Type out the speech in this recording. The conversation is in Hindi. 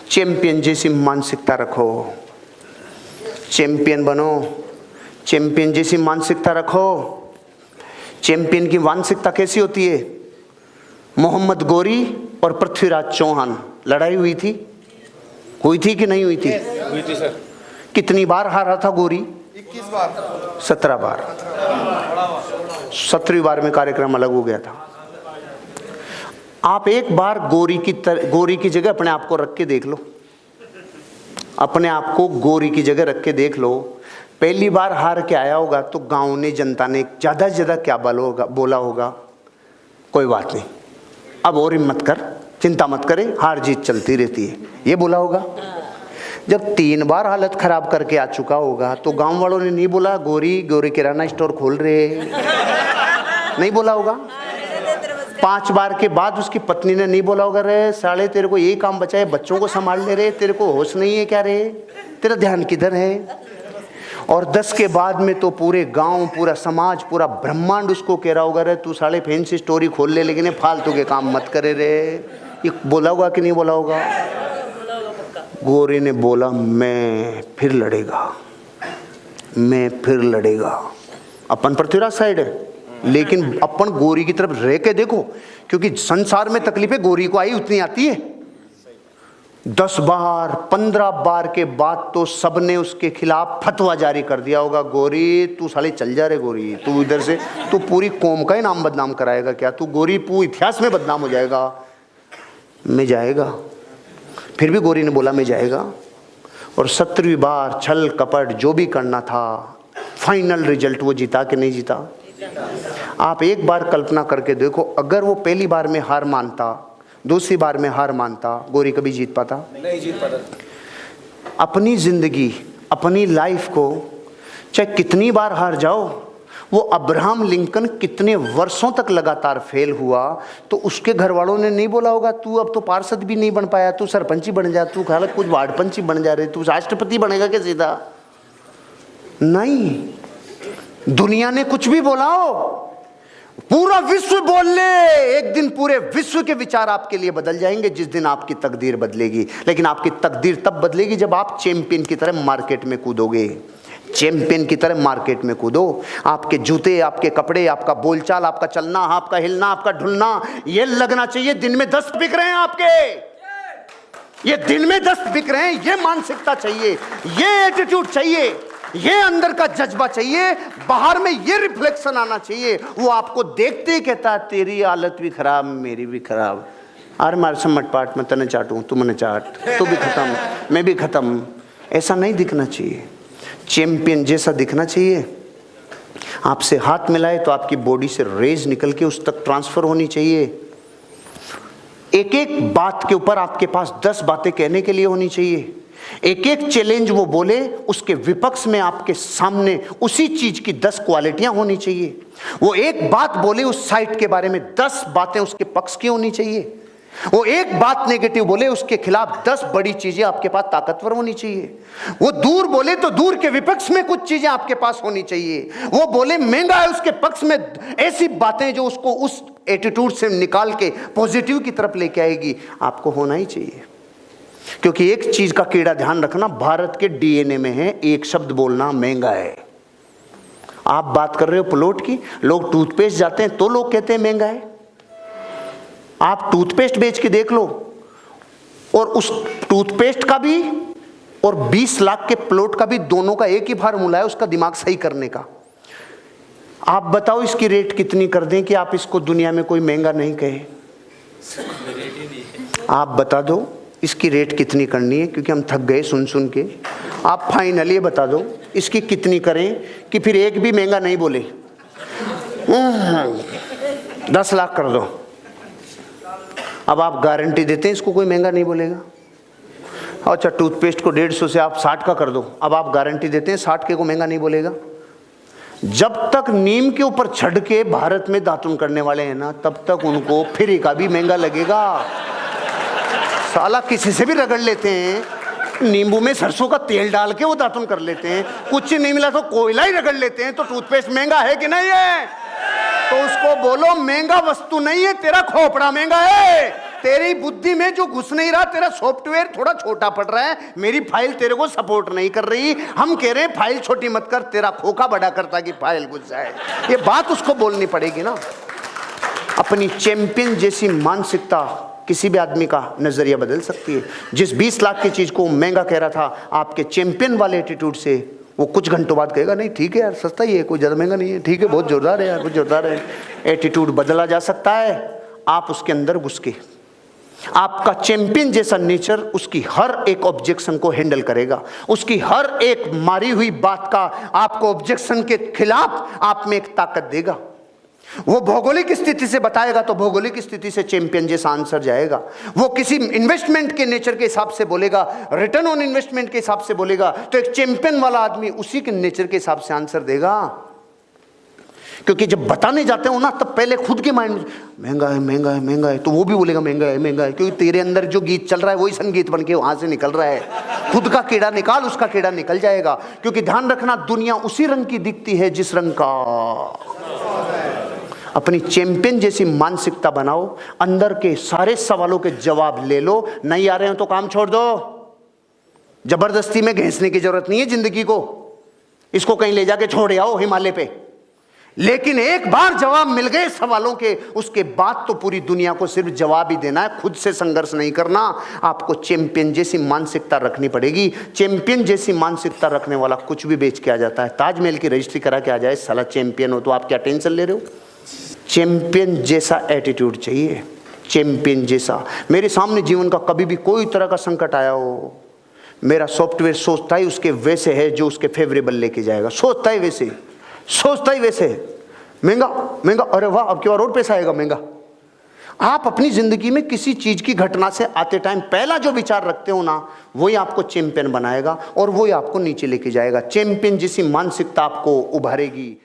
चैंपियन जैसी मानसिकता रखो, चैंपियन बनो, चैंपियन जैसी मानसिकता रखो। चैंपियन की मानसिकता कैसी होती है? मोहम्मद गोरी और पृथ्वीराज चौहान लड़ाई हुई थी कि नहीं हुई थी? हुई थी सर। कितनी बार हारा था गोरी? 21 बार। 17 बार। 17वीं बार में कार्यक्रम अलग हो गया था। आप एक बार गोरी की जगह अपने आप को रख के देख लो, अपने आप को गोरी की जगह रख के देख लो। पहली बार हार के आया होगा तो गांव ने, जनता ने ज़्यादा से ज़्यादा क्या बोला होगा? कोई बात नहीं, अब और हिम्मत कर, चिंता मत करे, हार जीत चलती रहती है, ये बोला होगा। जब 3 बार हालत खराब करके आ चुका होगा तो गांव वालों ने नहीं बोला गोरी किराना स्टोर खोल रहे, नहीं बोला होगा। 5 बार के बाद उसकी पत्नी ने नहीं बोला होगा, रे साले तेरे को यही काम बचा है, बच्चों को संभाल ले रहे, तेरे को होश नहीं है क्या रे, तेरा ध्यान किधर है? और 10 के बाद में तो पूरे गांव, पूरा समाज, पूरा ब्रह्मांड उसको कह रहा होगा, रे तू साले फैंसी स्टोरी खोल ले, लेकिन फालतू के काम मत करे रे। ये बोला होगा कि नहीं बोला होगा? गोरी ने बोला मैं फिर लड़ेगा। अपन पृथ्वीराज साइड है, लेकिन अपन गोरी की तरफ रह के देखो, क्योंकि संसार में तकलीफें गोरी को आई उतनी आती है। 10 बार 15 बार के बाद तो सबने उसके खिलाफ फतवा जारी कर दिया होगा, गोरी तू साले चल जा रे, गोरी तू इधर से, तू पूरी कौम का ही नाम बदनाम कराएगा क्या तू? गोरी पूरे इतिहास में बदनाम हो जाएगा। मैं जाएगा, फिर भी गोरी ने बोला मैं जाएगा। और 17वीं बार छल कपट जो भी करना था, फाइनल रिजल्ट वो जीता कि नहीं जीता? आप एक बार कल्पना करके देखो, अगर वो पहली बार में हार मानता, दूसरी बार में हार मानता, गोरी कभी जीत पाता? नहीं जीत पाता। अपनी जिंदगी, अपनी लाइफ को चाहे कितनी बार हार जाओ, वो अब्राहम लिंकन कितने वर्षों तक लगातार फेल हुआ तो उसके घर वालों ने नहीं बोला होगा तू अब तो पार्षद भी नहीं बन पाया, तू सरपंच ही बन जा, तू खाली कुछ वार्ड पंच ही बन जा रहे, तू राष्ट्रपति बनेगा क्या सीधा? नहीं, दुनिया ने कुछ भी बोला हो, पूरा विश्व बोल ले, एक दिन पूरे विश्व के विचार आपके लिए बदल जाएंगे जिस दिन आपकी तकदीर बदलेगी। लेकिन आपकी तकदीर तब बदलेगी जब आप चैंपियन की तरह मार्केट में कूदोगे। चैंपियन की तरह मार्केट में कूदो। आपके जूते, आपके कपड़े, आपका बोलचाल, आपका चलना, आपका हिलना, आपका ढुलना, ये लगना चाहिए दिन में 10 बिक रहे हैं आपके, ये दिन में 10 बिक रहे हैं। ये मानसिकता चाहिए, ये एटीट्यूड चाहिए, ये अंदर का जज्बा चाहिए, बाहर में ये रिफ्लेक्शन आना चाहिए। वो आपको देखते ही कहता है तेरी हालत भी खराब, मेरी भी खराब, अरे मार समट पाट, मैं तने चाटूं, तू मने चाट, तू भी खत्म, मैं भी खत्म। ऐसा नहीं दिखना चाहिए, चैंपियन जैसा दिखना चाहिए। आपसे हाथ मिलाए तो आपकी बॉडी से रेज निकल के उस तक ट्रांसफर होनी चाहिए। एक एक बात के ऊपर आपके पास 10 बातें कहने के लिए होनी चाहिए। एक एक चैलेंज वो बोले उसके विपक्ष में आपके सामने उसी चीज की 10 क्वालिटियां होनी चाहिए। वो एक बात बोले उस साइट के बारे में 10 बातें उसके पक्ष की होनी चाहिए। वो एक बात नेगेटिव बोले उसके खिलाफ 10 बड़ी चीजें आपके पास ताकतवर होनी चाहिए। वो दूर बोले तो दूर के विपक्ष में कुछ चीजें आपके पास होनी चाहिए। वो बोले महंगा है, उसके पक्ष में ऐसी बातें जो उसको उस एटीट्यूड से निकाल के पॉजिटिव की तरफ लेके आएगी, आपको होना ही चाहिए। क्योंकि एक चीज का कीड़ा ध्यान रखना, भारत के डीएनए में है, एक शब्द बोलना महंगा है। आप बात कर रहे हो प्लॉट की, लोग टूथपेस्ट जाते हैं तो लोग कहते हैं महंगा है। आप टूथपेस्ट बेच के देख लो, और उस टूथपेस्ट का भी और 20 लाख के प्लॉट का भी, दोनों का एक ही फार्मूला है उसका दिमाग सही करने का। आप बताओ इसकी रेट कितनी कर दें कि आप इसको दुनिया में कोई महंगा नहीं कहे? आप बता दो इसकी रेट कितनी करनी है, क्योंकि हम थक गए सुन सुन के। आप फाइनली बता दो इसकी कितनी करें कि फिर एक भी महंगा नहीं बोले। 10 लाख कर दो। अब आप गारंटी देते हैं इसको कोई महंगा नहीं बोलेगा। अच्छा, टूथपेस्ट को 150 से आप 60 का कर दो, अब आप गारंटी देते हैं 60 के को महंगा नहीं बोलेगा। जब तक नीम के ऊपर छड़ के भारत में दातुन करने वाले हैं ना, तब तक उनको फ्री का भी महंगा लगेगा। साला किसी से भी रगड़ लेते हैं, नींबू में सरसों का तेल डाल के वो दातुन कर लेते हैं, कुछ नहीं मिला तो कोयला ही रगड़ लेते हैं। तो टूथपेस्ट महंगा है कि नहीं है? तो उसको बोलो महंगा वस्तु नहीं है, तेरा खोपड़ा महंगा है। तेरी बुद्धि में जो घुस नहीं रहा, तेरा सॉफ्टवेयर थोड़ा छोटा पड़ रहा है, मेरी फाइल तेरे को सपोर्ट नहीं कर रही। हम कह रहे हैं फाइल छोटी मत कर, तेरा खोखा बड़ा कर ताकि फाइल घुस जाए। ये बात उसको बोलनी पड़ेगी ना। अपनी चैंपियन जैसी मानसिकता किसी भी आदमी का नजरिया बदल सकती है। जिस 20 लाख की चीज को महंगा कह रहा था, आपके चैंपियन वाले एटीट्यूड से वो कुछ घंटों बाद कहेगा नहीं ठीक है यार, सस्ता ही है, कोई ज़्यादा महंगा नहीं है, ठीक है, बहुत जोरदार है यार, बहुत जोरदार है। एटीट्यूड बदला जा सकता है आप उसके अंदर घुस के। आपका चैंपियन जैसा नेचर उसकी हर एक ऑब्जेक्शन को हैंडल करेगा, उसकी हर एक मारी हुई बात का आपको ऑब्जेक्शन के खिलाफ आप में एक ताकत देगा। वो भौगोलिक स्थिति से बताएगा तो भौगोलिक स्थिति से चैंपियन जैसा आंसर जाएगा। वो किसी इन्वेस्टमेंट के नेचर के हिसाब से बोलेगा, रिटर्न ऑन इन्वेस्टमेंट के हिसाब से बोलेगा, तो एक चैंपियन वाला आदमी उसी के नेचर के हिसाब से आंसर देगा। क्योंकि जब बताने जाते हो ना, तब पहले खुद के माइंड में महंगा है महंगा है महंगा है, तो वो भी बोलेगा महंगा है महंगा है, क्योंकि तेरे अंदर जो गीत चल रहा है वही संगीत बन के वहां से निकल रहा है। खुद का कीड़ा निकाल, उसका कीड़ा निकल जाएगा। क्योंकि ध्यान रखना, दुनिया उसी रंग की दिखती है जिस रंग का। अपनी चैंपियन जैसी मानसिकता बनाओ, अंदर के सारे सवालों के जवाब ले लो। नहीं आ रहे हो तो काम छोड़ दो। जबरदस्ती में घिसने की जरूरत नहीं है जिंदगी को। इसको कहीं ले जाके छोड़ आओ हिमालय पे। लेकिन एक बार जवाब मिल गए सवालों के, उसके बाद तो पूरी दुनिया को सिर्फ जवाब ही देना है, खुद से संघर्ष नहीं करना। आपको चैंपियन जैसी मानसिकता रखनी पड़ेगी। चैंपियन जैसी मानसिकता रखने वाला कुछ भी बेच के आ जाता है। ताजमहल की रजिस्ट्री करा के आ जाए, साला चैंपियन हो, तो आप क्या टेंशन ले रहे हो? चैंपियन जैसा एटीट्यूड चाहिए, चैंपियन जैसा। मेरे सामने जीवन का कभी भी कोई तरह का संकट आया हो, मेरा सॉफ्टवेयर सोचता ही उसके वैसे है जो उसके फेवरेबल लेके जाएगा। सोचता ही वैसे, सोचता ही वैसे। महंगा महंगा, अरे वाह अब की बार और पैसा आएगा महंगा। आप अपनी जिंदगी में किसी चीज की घटना से आते टाइम पहला जो विचार रखते हो ना, वही आपको चैंपियन बनाएगा और वही आपको नीचे लेके जाएगा। चैंपियन जैसी मानसिकता आपको उभारेगी।